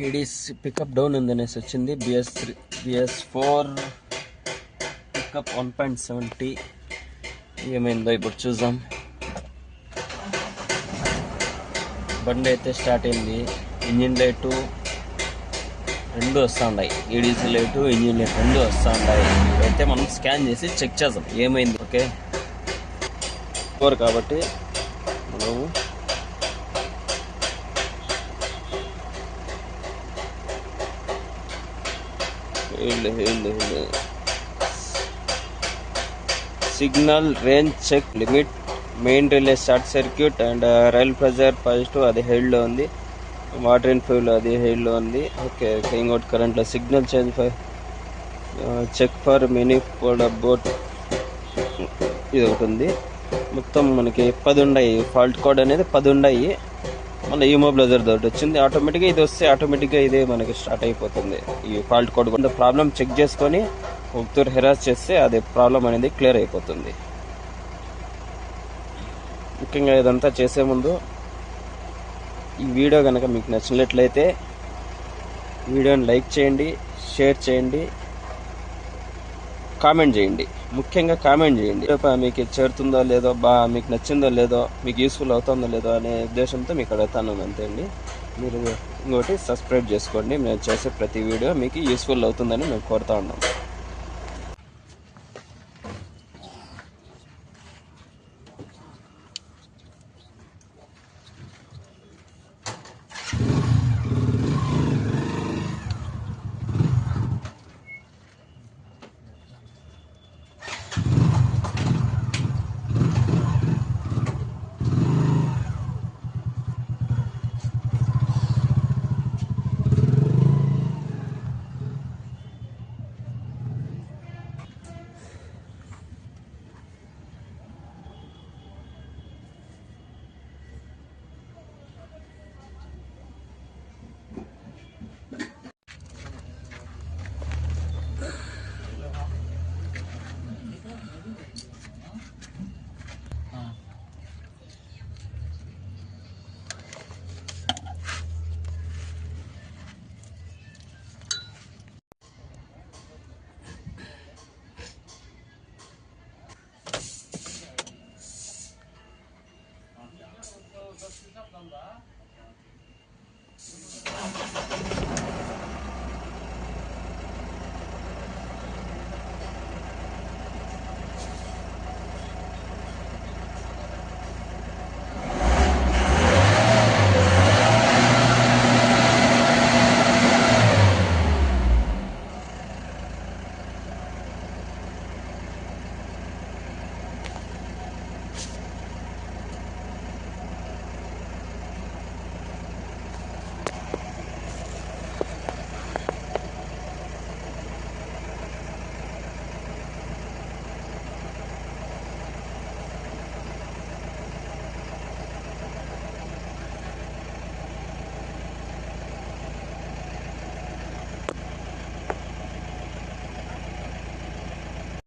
Aedes pickup down ఉందనేసి వచ్చింది. బిఎస్4 pickup 1.70. ఏమైందో ఇప్పుడు చూద్దాం. బండి అయితే స్టార్ట్ అయింది. ఇంజిన్ లైటు రెండు వస్తూ ఉన్నాయి. ఏడీసీ లైటు ఇంజిన్ లైట్ రెండు వస్తూ ఉన్నాయి. అయితే మనం స్కాన్ చేసి చెక్ చేద్దాం ఏమైంది. ఓకే, 4 కాబట్టి మనము signal range check limit, main relay short circuit and rail pressure positive, అది హెయిడ్లో ఉంది. వాటర్ అండ్ ఫ్యూల్ అది హెయిడ్లో ఉంది. ఓకే, ఇంకోటి కరెంట్లో signal change check for mini pod boat, ఇది ఒకటి ఉంది. మొత్తం మనకి 10 ఉన్నాయి. ఫాల్ట్ కోడ్ అనేది 10 ఉన్నాయి. మళ్ళీ ఈమోబిలైజర్ తోటి వచ్చింది. ఆటోమేటిక్గా ఇది వస్తే ఆటోమేటిక్గా ఇదే మనకి స్టార్ట్ అయిపోతుంది. ఈ ఫాల్ట్ కోడ్ కూడా ప్రాబ్లం చెక్ చేసుకొని ఒకతూరు హెరాస్ చేస్తే అదే ప్రాబ్లం అనేది క్లియర్ అయిపోతుంది. ముఖ్యంగా ఇదంతా చేసే ముందు ఈ వీడియో కనుక మీకు నచ్చినట్లయితే వీడియోని లైక్ చేయండి, షేర్ చేయండి, కామెంట్ చేయండి. ముఖ్యంగా కామెంట్ చేయండి. మీకు చేరుతుందో లేదో, మీకు నచ్చిందో లేదో, మీకు యూస్ఫుల్ అవుతుందో లేదో అనే ఉద్దేశంతో మీకు అడుగుతాను అంతే అండి. మీరు ఇంకోటి సబ్స్క్రైబ్ చేసుకోండి. మేము చేసే ప్రతి వీడియో మీకు యూస్ఫుల్ అవుతుందని మేము కోరుతా ఉన్నాం.